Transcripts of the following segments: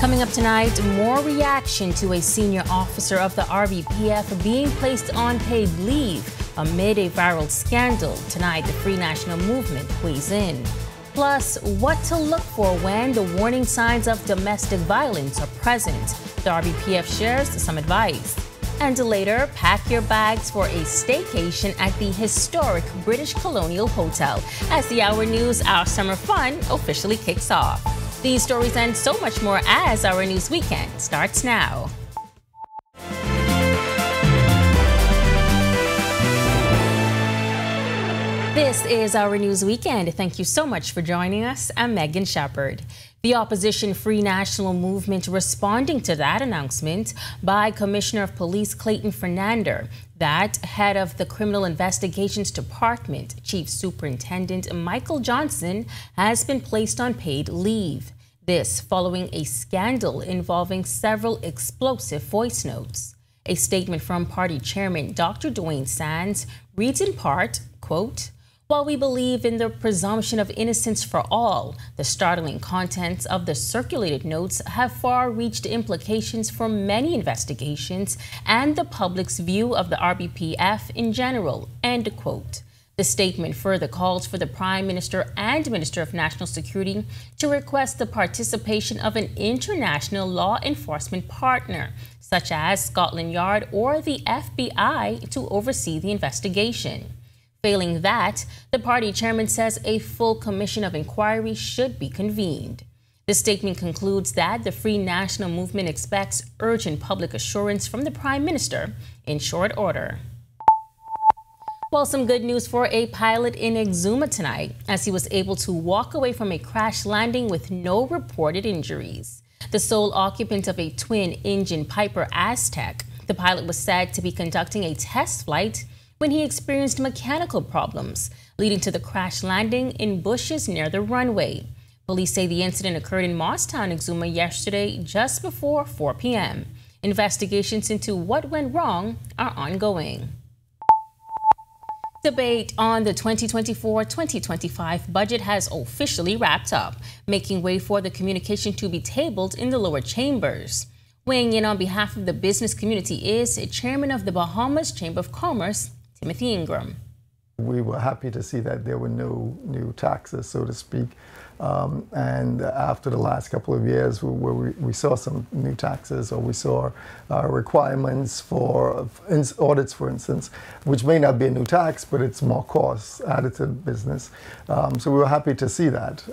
Coming up tonight, more reaction to a senior officer of the RBPF being placed on paid leave amid a viral scandal. Tonight, the Free National Movement weighs in. Plus, what to look for when the warning signs of domestic violence are present. The RBPF shares some advice. And later, pack your bags for a staycation at the historic British Colonial Hotel as the Our News, Our Summer Fun officially kicks off. These stories and so much more as Our News Weekend starts now. This is Our News Weekend. Thank you so much for joining us. I'm Megan Shepard. The opposition Free National Movement responding to that announcement by Commissioner of Police Clayton Fernander that head of the Criminal Investigations Department, Chief Superintendent Michael Johnson, has been placed on paid leave. This following a scandal involving several explosive voice notes. A statement from party chairman Dr. Dwayne Sands reads in part, quote, "While we believe in the presumption of innocence for all, the startling contents of the circulated notes have far-reached implications for many investigations and the public's view of the RBPF in general," end quote. The statement further calls for the Prime Minister and Minister of National Security to request the participation of an international law enforcement partner, such as Scotland Yard or the FBI, to oversee the investigation. Failing that, the party chairman says a full commission of inquiry should be convened. The statement concludes that the Free National Movement expects urgent public assurance from the Prime Minister in short order. Well, some good news for a pilot in Exuma tonight, as he was able to walk away from a crash landing with no reported injuries. The sole occupant of a twin-engine Piper Aztec, the pilot was said to be conducting a test flight when he experienced mechanical problems, leading to the crash landing in bushes near the runway. Police say the incident occurred in Mostown, Exuma yesterday, just before 4 p.m. Investigations into what went wrong are ongoing. Debate on the 2024-2025 budget has officially wrapped up, making way for the communication to be tabled in the lower chambers. Weighing in on behalf of the business community is Chairman of the Bahamas Chamber of Commerce, Timothy Ingram. We were happy to see that there were no new taxes, so to speak. And after the last couple of years where we saw some new taxes, or we saw requirements for audits, for instance, which may not be a new tax, but it's more costs added to the business. So we were happy to see that.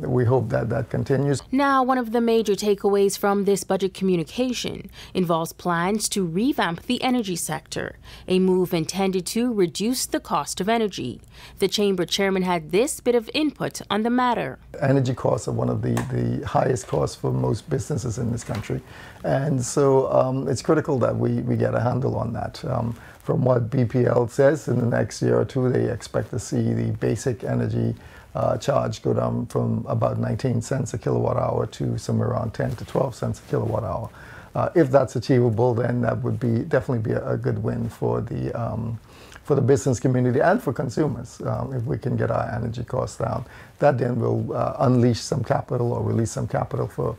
We hope that that continues. Now, one of the major takeaways from this budget communication involves plans to revamp the energy sector, a move intended to reduce the cost of energy. The chamber chairman had this bit of input on the matter. Energy costs are one of the highest costs for most businesses in this country. And so it's critical that we get a handle on that. From what BPL says, in the next year or two, they expect to see the basic energy charge go down from about 19 cents a kilowatt hour to somewhere around 10 to 12 cents a kilowatt hour. If that's achievable, then that would definitely be a good win for the business community and for consumers. If we can get our energy costs down, that then will unleash some capital or release some capital for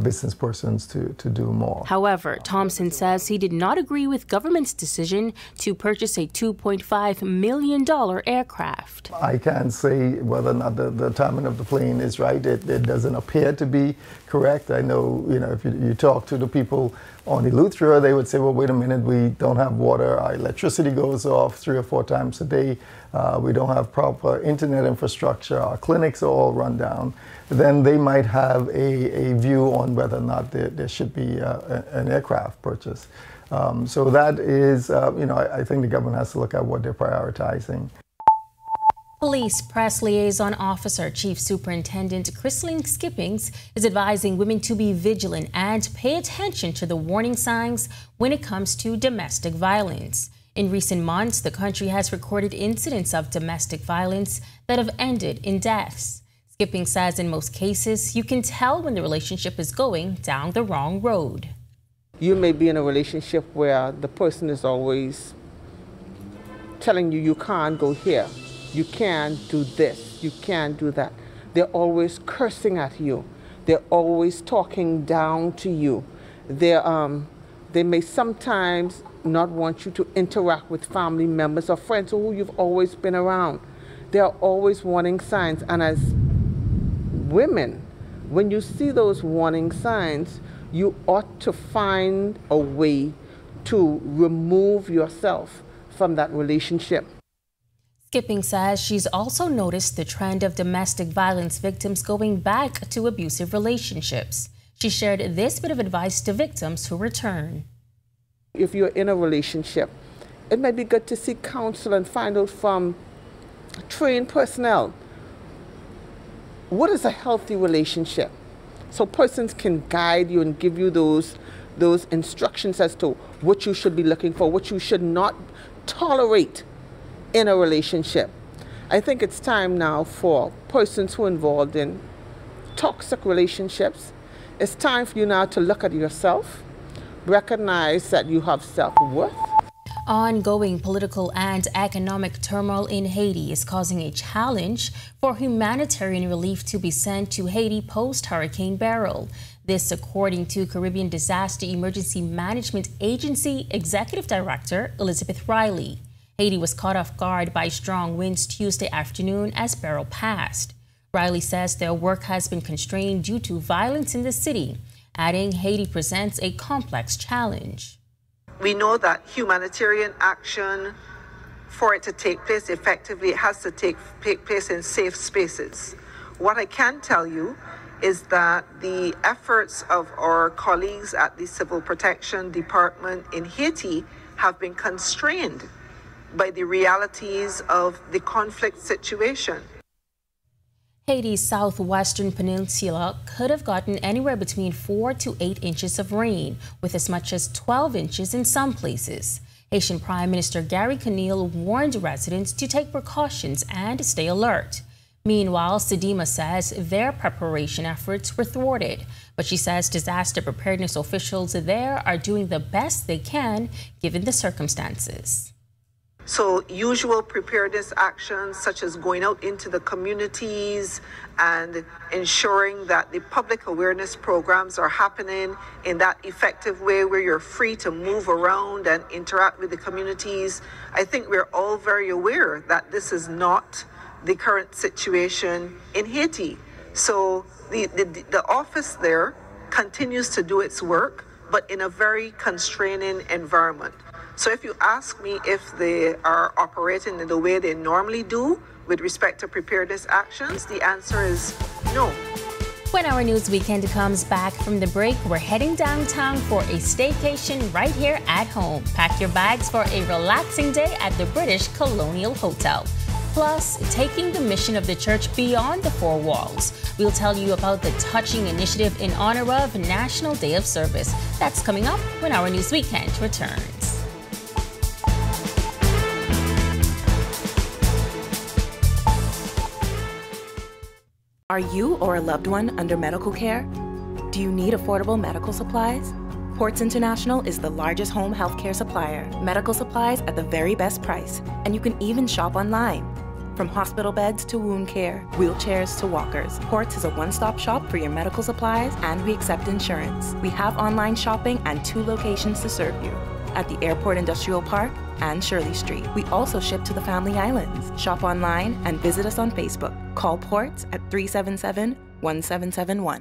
business persons to do more. However, Thompson says he did not agree with government's decision to purchase a $2.5 million aircraft. I can't say whether or not the timing of the plane is right. It doesn't appear to be correct. I know, if you talk to the people on Eleuthera, they would say, well, wait a minute, we don't have water. Our electricity goes off 3 or 4 times a day. We don't have proper internet infrastructure. Our clinics are all run down. Then they might have a view on whether or not there should be an aircraft purchase. So that is, I think the government has to look at what they're prioritizing. Police Press Liaison Officer Chief Superintendent Chrislyn Skippings is advising women to be vigilant and pay attention to the warning signs when it comes to domestic violence. In recent months, the country has recorded incidents of domestic violence that have ended in deaths. Skipping says in most cases, you can tell when the relationship is going down the wrong road. You may be in a relationship where the person is always telling you can't go here, you can't do this, you can't do that. They're always cursing at you. They're always talking down to you. They may sometimes not want you to interact with family members or friends who you've always been around. They are always warning signs. And as women, when you see those warning signs, you ought to find a way to remove yourself from that relationship. Skipping says she's also noticed the trend of domestic violence victims going back to abusive relationships. She shared this bit of advice to victims who return. If you're in a relationship, it might be good to seek counsel and find out from trained personnel what is a healthy relationship. So persons can guide you and give you those instructions as to what you should be looking for, what you should not tolerate in a relationship. I think it's time now for persons who are involved in toxic relationships. It's time for you now to look at yourself, recognize that you have self-worth. Ongoing political and economic turmoil in Haiti is causing a challenge for humanitarian relief to be sent to Haiti post-Hurricane Beryl. This according to Caribbean Disaster Emergency Management Agency Executive Director Elizabeth Riley. Haiti was caught off guard by strong winds Tuesday afternoon as Beryl passed. Riley says their work has been constrained due to violence in the city, adding Haiti presents a complex challenge. We know that humanitarian action, for it to take place effectively, it has to take place in safe spaces. What I can tell you is that the efforts of our colleagues at the Civil Protection Department in Haiti have been constrained by the realities of the conflict situation. Haiti's southwestern peninsula could have gotten anywhere between 4 to 8 inches of rain, with as much as 12 inches in some places. Haitian Prime Minister Gary Conille warned residents to take precautions and stay alert. Meanwhile, Sedima says their preparation efforts were thwarted, but she says disaster preparedness officials there are doing the best they can given the circumstances. So usual preparedness actions such as going out into the communities and ensuring that the public awareness programs are happening in that effective way where you're free to move around and interact with the communities. I think we're all very aware that this is not the current situation in Haiti. So the office there continues to do its work, but in a very constraining environment. So if you ask me if they are operating in the way they normally do with respect to preparedness actions, the answer is no. When Our News Weekend comes back from the break, we're heading downtown for a staycation right here at home. Pack your bags for a relaxing day at the British Colonial Hotel. Plus, taking the mission of the church beyond the four walls. We'll tell you about the touching initiative in honor of National Day of Service. That's coming up when Our News Weekend returns. Are you or a loved one under medical care? Do you need affordable medical supplies? Ports International is the largest home healthcare supplier. Medical supplies at the very best price, and you can even shop online. From hospital beds to wound care, wheelchairs to walkers, Ports is a one-stop shop for your medical supplies, and we accept insurance. We have online shopping and 2 locations to serve you, at the Airport Industrial Park and Shirley Street. We also ship to the Family Islands. Shop online and visit us on Facebook. Call Ports at 377-1771.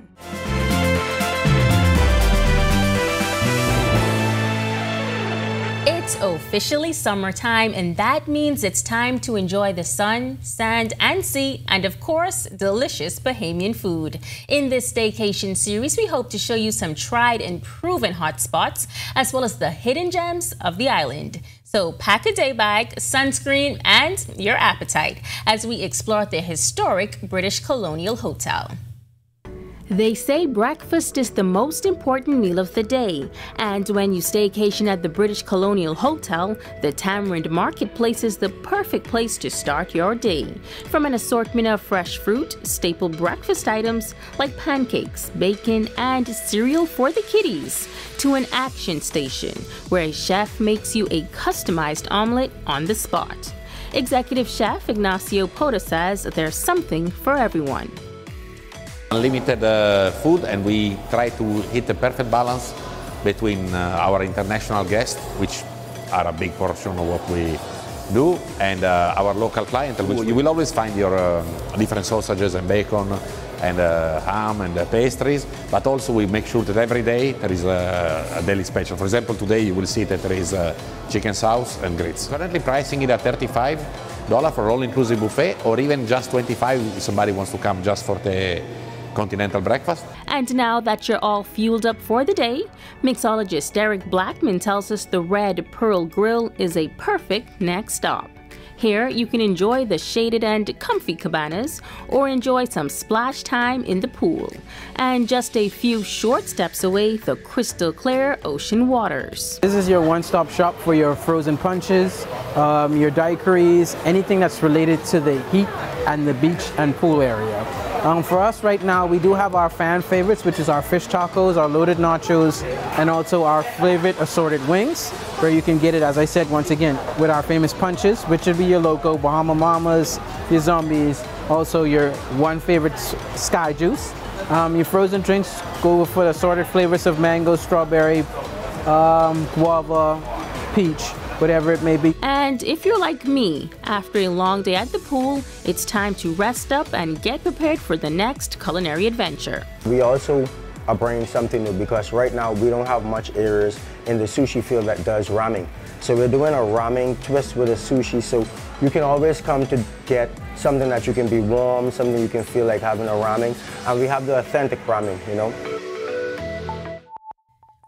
It's officially summertime, and that means it's time to enjoy the sun, sand, and sea, and of course, delicious Bahamian food. In this staycation series, we hope to show you some tried and proven hot spots, as well as the hidden gems of the island. So pack a day bag, sunscreen, and your appetite as we explore the historic British Colonial Hotel. They say breakfast is the most important meal of the day, and when you staycation at the British Colonial Hotel, the Tamarind Marketplace is the perfect place to start your day. From an assortment of fresh fruit, staple breakfast items like pancakes, bacon, and cereal for the kiddies, to an action station where a chef makes you a customized omelet on the spot. Executive Chef Ignacio Pota says there's something for everyone. Unlimited food, and we try to hit the perfect balance between our international guests, which are a big portion of what we do, and our local clientele. You will always find your different sausages and bacon and ham and pastries, but also we make sure that every day there is a daily special. For example, today you will see that there is chicken sauce and grits. Currently pricing it at $35 for all-inclusive buffet, or even just $25 if somebody wants to come just for the continental breakfast. And now that you're all fueled up for the day, mixologist Derek Blackman tells us the Red Pearl Grill is a perfect next stop. Here you can enjoy the shaded and comfy cabanas or enjoy some splash time in the pool. And just a few short steps away, the crystal clear ocean waters. This is your one-stop shop for your frozen punches, your daiquiris, anything that's related to the heat and the beach and pool area. For us right now, we do have our fan favorites, which is our fish tacos, our loaded nachos, and also our favorite assorted wings, where you can get it, as I said, once again, with our famous punches, which would be your loco, Bahamas Mamas, your zombies, also your one favorite sky juice. Your frozen drinks go for the assorted flavors of mango, strawberry, guava, peach, whatever it may be. And if you're like me, after a long day at the pool, it's time to rest up and get prepared for the next culinary adventure. We also are bringing something new because right now we don't have much areas in the sushi field that does ramen. So we're doing a ramen twist with a sushi, so you can always come to get something that you can be warm, something you can feel like having a ramen. And we have the authentic ramen, you know.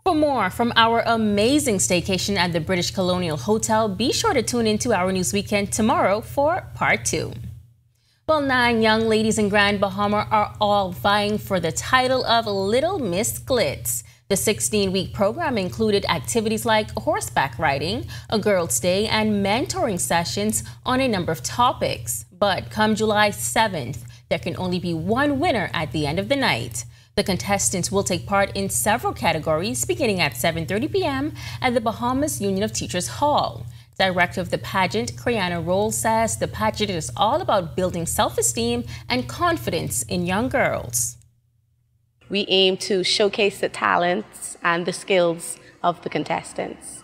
For more from our amazing staycation at the British Colonial Hotel, be sure to tune into Our News Weekend tomorrow for part 2. Well, 9 young ladies in Grand Bahama are all vying for the title of Little Miss Glitz. The 16-week program included activities like horseback riding, a girls' day, and mentoring sessions on a number of topics. But come July 7th, there can only be one winner at the end of the night. The contestants will take part in several categories beginning at 7:30 p.m. at the Bahamas Union of Teachers Hall. Director of the pageant, Kriana Roll, says the pageant is all about building self-esteem and confidence in young girls. We aim to showcase the talents and the skills of the contestants.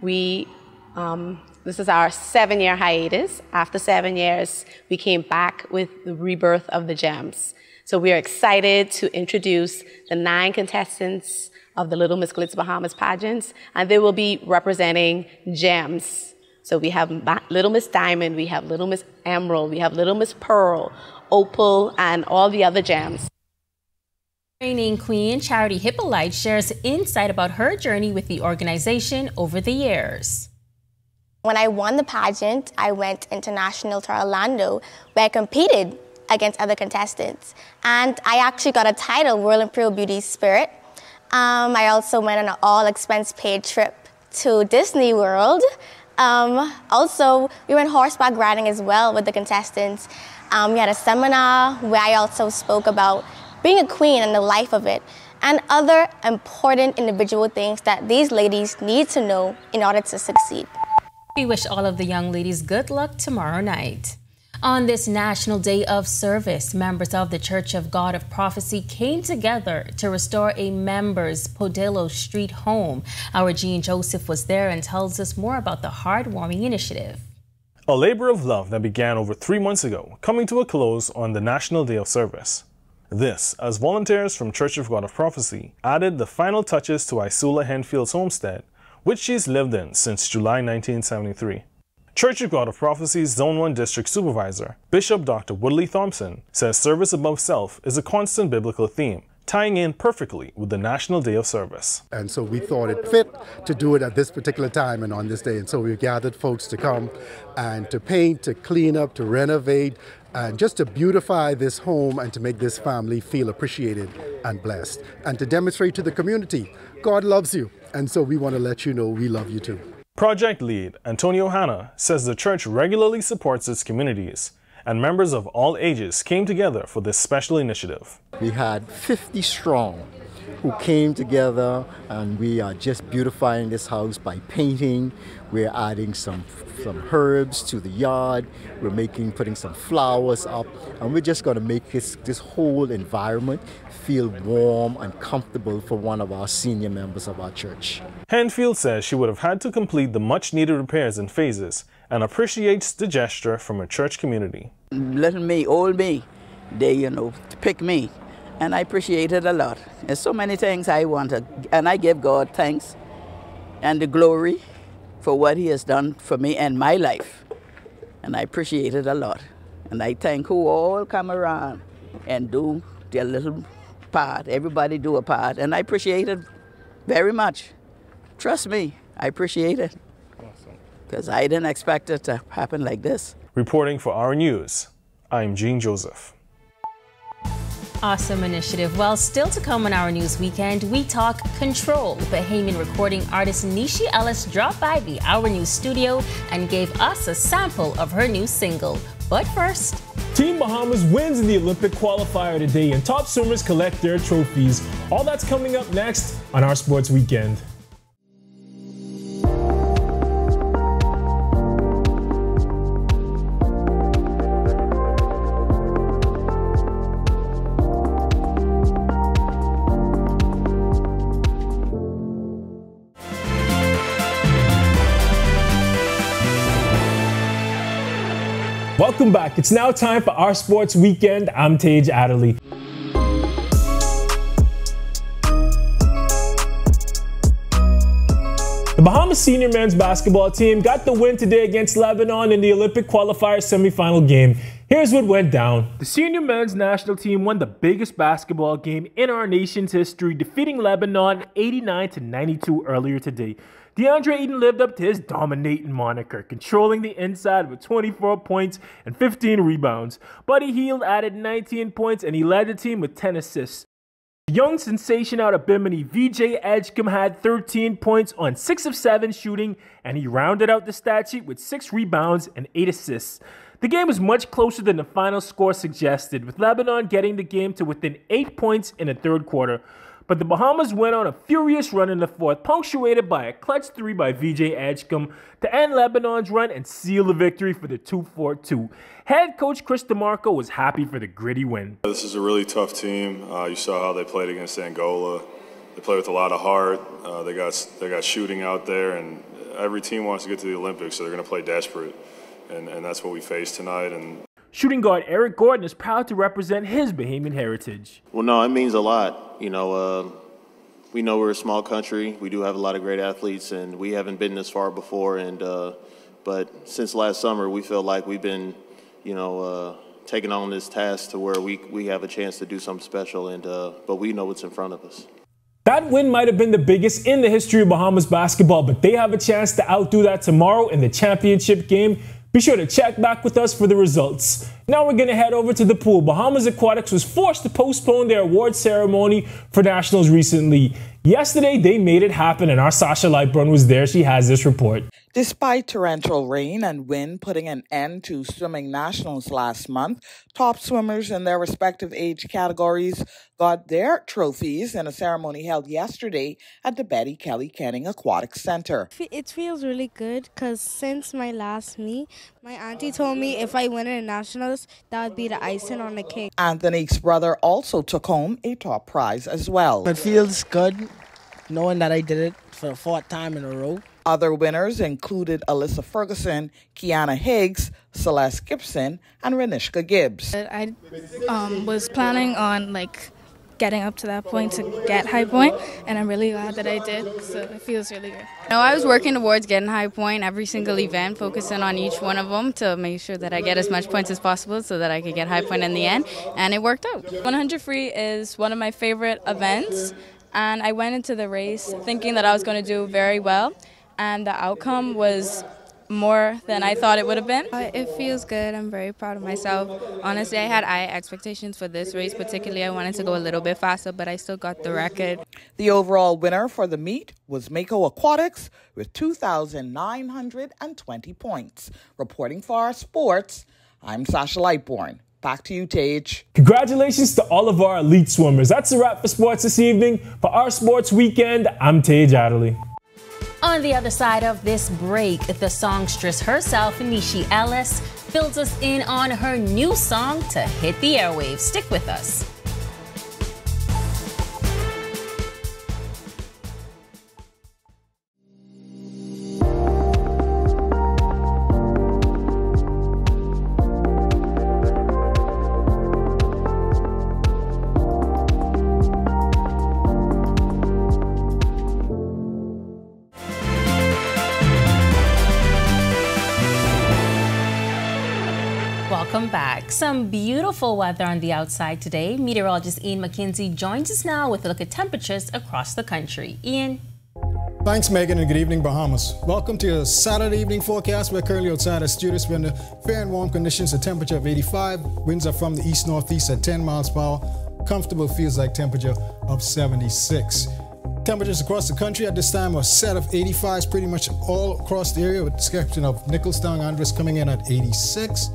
This is our 7-year hiatus. After 7 years, we came back with the rebirth of the Gems. So we are excited to introduce the 9 contestants of the Little Miss Glitz Bahamas pageants, and they will be representing gems. So we have Little Miss Diamond, we have Little Miss Emerald, we have Little Miss Pearl, Opal, and all the other gems. Reigning Queen Charity Hippolyte shares insight about her journey with the organization over the years. When I won the pageant, I went international to Orlando, where I competed against other contestants. And I actually got a title, World Imperial Beauty Spirit. I also went on an all-expense-paid trip to Disney World. Also, we went horseback riding as well with the contestants. We had a seminar where I also spoke about being a queen and the life of it, and other important individual things that these ladies need to know in order to succeed. We wish all of the young ladies good luck tomorrow night. On this National Day of Service, members of the Church of God of Prophecy came together to restore a member's Podelo Street home. Our Jean Joseph was there and tells us more about the heartwarming initiative. A labor of love that began over 3 months ago, coming to a close on the National Day of Service. This, as volunteers from Church of God of Prophecy added the final touches to Isula Henfield's homestead, which she's lived in since July 1973. Church of God of Prophecy's Zone 1 District Supervisor, Bishop Dr. Woodley Thompson, says service above self is a constant biblical theme, tying in perfectly with the National Day of Service. And so we thought it fit to do it at this particular time and on this day. And so we gathered folks to come and to paint, to clean up, to renovate, and just to beautify this home and to make this family feel appreciated and blessed. And to demonstrate to the community, God loves you. And so we want to let you know we love you too. Project lead Antonio Hanna says the church regularly supports its communities, and members of all ages came together for this special initiative. We had 50 strong who came together, and we are just beautifying this house by painting. We're adding some herbs to the yard. We're putting some flowers up, and we're just going to make this whole environment feel warm and comfortable for one of our senior members of our church. Henfield says she would have had to complete the much-needed repairs in phases and appreciates the gesture from her church community. Little me, old me, they, to pick me, and I appreciate it a lot. There's so many things I want to, and I give God thanks and the glory for what He has done for me and my life, and I appreciate it a lot. And I thank who all come around and do their little part. Everybody do a part, and I appreciate it very much. Trust me, I appreciate it. Awesome. Because I didn't expect it to happen like this. Reporting for Our News, I'm Gene Joseph. Awesome initiative. Well, still to come on Our News Weekend, we talk control. Bahamian recording artist Nish dropped by the Our News studio and gave us a sample of her new single. But first, Team Bahamas wins in the Olympic qualifier today, and top swimmers collect their trophies. All that's coming up next on Our Sports Weekend. Welcome back. It's now time for Our Sports Weekend. I'm Tage Adderley. The Bahamas senior men's basketball team got the win today against Lebanon in the Olympic qualifier semifinal game. Here's what went down. The senior men's national team won the biggest basketball game in our nation's history, defeating Lebanon 89-92 earlier today. DeAndre Ayton lived up to his dominating moniker, controlling the inside with 24 points and 15 rebounds. Buddy Hield added 19 points, and he led the team with 10 assists. The young sensation out of Bimini, VJ Edgecombe, had 13 points on 6 of 7 shooting, and he rounded out the stat sheet with 6 rebounds and 8 assists. The game was much closer than the final score suggested, with Lebanon getting the game to within 8 points in the third quarter. But the Bahamas went on a furious run in the fourth, punctuated by a clutch 3 by VJ Edgecombe to end Lebanon's run and seal the victory for the 2-4-2. Head coach Chris DeMarco was happy for the gritty win. This is a really tough team. You saw how they played against Angola. They play with a lot of heart. They got shooting out there, and every team wants to get to the Olympics, so they're going to play desperate, and that's what we faced tonight. And shooting guard Eric Gordon is proud to represent his Bahamian heritage. Well, no, it means a lot. We know we're a small country. We do have a lot of great athletes, and we haven't been this far before. But since last summer, we feel like we've been, taking on this task to where we have a chance to do something special. But we know what's in front of us. That win might have been the biggest in the history of Bahamas basketball, but they have a chance to outdo that tomorrow in the championship game. Be sure to check back with us for the results. Now we're going to head over to the pool. Bahamas Aquatics was forced to postpone their award ceremony for nationals recently. Yesterday, they made it happen, and our Sasha Lightburn was there. She has this report. Despite torrential rain and wind putting an end to swimming nationals last month, top swimmers in their respective age categories got their trophies in a ceremony held yesterday at the Betty Kelly Kenning Aquatic Center. It feels really good because since my last meet, my auntie told me if I win in nationals, that would be the icing on the cake. Anthony's brother also took home a top prize as well. It feels good knowing that I did it for the 4th time in a row. Other winners included Alyssa Ferguson, Kiana Higgs, Celeste Gibson, and Renishka Gibbs. I was planning on getting up to that point to get high point, and I'm really glad that I did, so it feels really good. I was working towards getting high point every single event, focusing on each one of them to make sure that I get as much points as possible so that I could get high point in the end, and it worked out. 100 free is one of my favorite events, and I went into the race thinking that I was going to do very well, and the outcome was more than I thought it would have been. It feels good. I'm very proud of myself. Honestly, I had high expectations for this race. Particularly, I wanted to go a little bit faster, but I still got the record. The overall winner for the meet was Mako Aquatics with 2,920 points. Reporting for Our Sports, I'm Sasha Lightborn. Back to you, Tage. Congratulations to all of our elite swimmers. That's a wrap for sports this evening. For our sports weekend, I'm Tage Adderley. On the other side of this break, the songstress herself, Nish Ellis, fills us in on her new song to hit the airwaves. Stick with us. Welcome back. Some beautiful weather on the outside today. Meteorologist Ian McKenzie joins us now with a look at temperatures across the country. Ian. Thanks, Megan, and good evening, Bahamas. Welcome to your Saturday evening forecast. We're currently outside our studios. We're under fair and warm conditions, a temperature of 85. Winds are from the east-northeast at 10 miles per hour. Comfortable feels like temperature of 76. Temperatures across the country at this time are a set of 85s pretty much all across the area, with the exception of Nicholstown, Andres coming in at 86.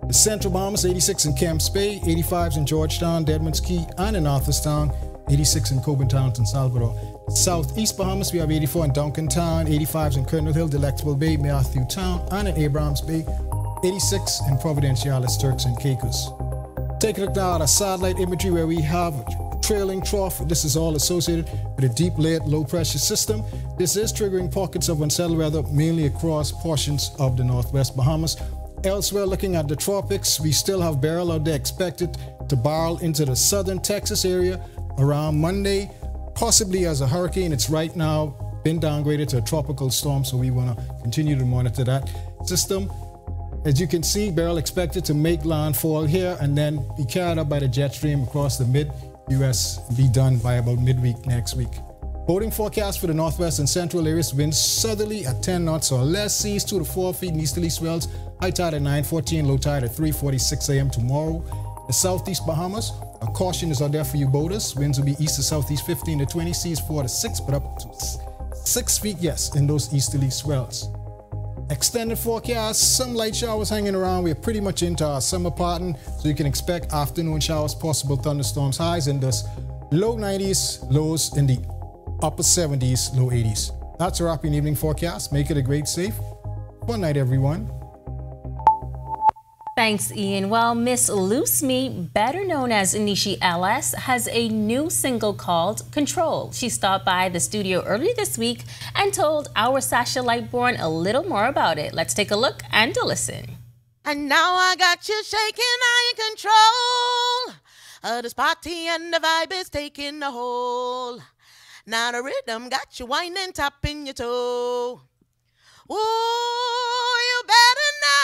The Central Bahamas, 86 in Camps Bay, 85s in Georgetown, Deadman's Key, and in Arthurstown, 86 in Coburn Town and Salvador. Southeast Bahamas, we have 84 in Duncantown, 85s in Colonel Hill, Delectable Bay, Matthew Town, and in Abrahams Bay, 86 in Providenciales, Turks and Caicos. Take a look now at our satellite imagery where we have a trailing trough. This is all associated with a deep layered low pressure system. This is triggering pockets of unsettled weather, mainly across portions of the northwest Bahamas. Elsewhere, looking at the tropics, we still have Beryl out there expected to barrel into the southern Texas area around Monday, possibly as a hurricane. It's right now been downgraded to a tropical storm, so we want to continue to monitor that system. As you can see, Beryl expected to make landfall here and then be carried up by the jet stream across the mid-U.S. be done by about midweek next week. Boating forecast for the northwest and central areas, winds southerly at 10 knots or less, seas 2 to 4 feet, and easterly swells, high tide at 9:14, low tide at 3:46 a.m. tomorrow. The southeast Bahamas, a caution is out there for you boaters. Winds will be east to southeast 15 to 20, seas 4 to 6, but up to 6 feet, yes, in those easterly swells. Extended forecast, some light showers hanging around. We're pretty much into our summer pattern, so you can expect afternoon showers, possible thunderstorms, highs in the low 90s, lows in the upper 70s, low 80s. That's a wrap in evening forecast. Make it a great, safe, fun night, everyone. Thanks, Ian. Well, Miss Loose Me, better known as Nish Ellis, has a new single called Control. She stopped by the studio earlier this week and told our Sasha Lightborn a little more about it. Let's take a look and a listen. And now I got you shaking, I in control. This party and the vibe is taking a hold. Now the rhythm got you whining, tapping your toe. Ooh, you better know.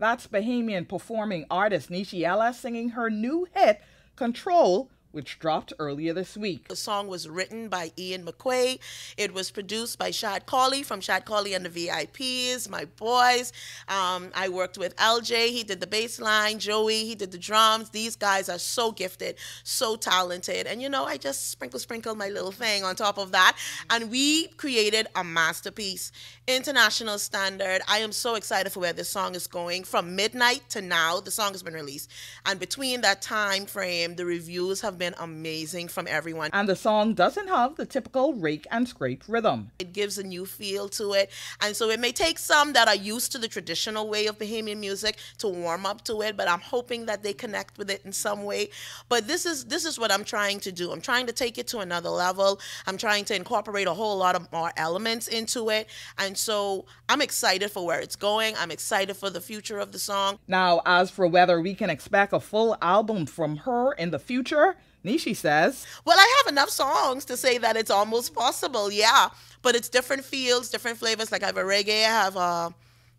That's Bahamian performing artist Nish Ellis singing her new hit, Control, which dropped earlier this week. The song was written by Ian McQuay. It was produced by Shad Cawley from Shad Cawley and the VIPs, my boys. I worked with LJ. He did the bass line. Joey, he did the drums. These guys are so gifted, so talented. And, you know, I just sprinkled my little thing on top of that. And we created a masterpiece. International standard. I am so excited for where this song is going. From midnight to now, the song has been released. And between that time frame, the reviews have been amazing from everyone. And the song doesn't have the typical rake and scrape rhythm. It gives a new feel to it. And so it may take some that are used to the traditional way of Bahamian music to warm up to it, but I'm hoping that they connect with it in some way. But this is what I'm trying to do. I'm trying to take it to another level. I'm trying to incorporate a whole lot of more elements into it. And so I'm excited for where it's going. I'm excited for the future of the song. Now, as for whether we can expect a full album from her in the future, Nishi says, well, I have enough songs to say that it's almost possible, yeah. But it's different feels, different flavors. Like I have a reggae, I have a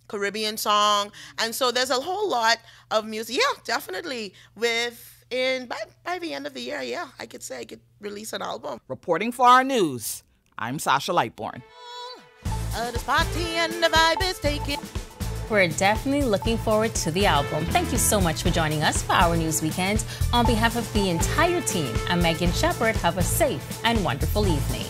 Caribbean song. And so there's a whole lot of music. Yeah, definitely. By the end of the year, yeah, I could say I could release an album. Reporting for Our News, I'm Sasha Lightborn. This party and the vibe is taking. We're definitely looking forward to the album. Thank you so much for joining us for Our News Weekend. On behalf of the entire team, I'm Megan Shepherd. Have a safe and wonderful evening.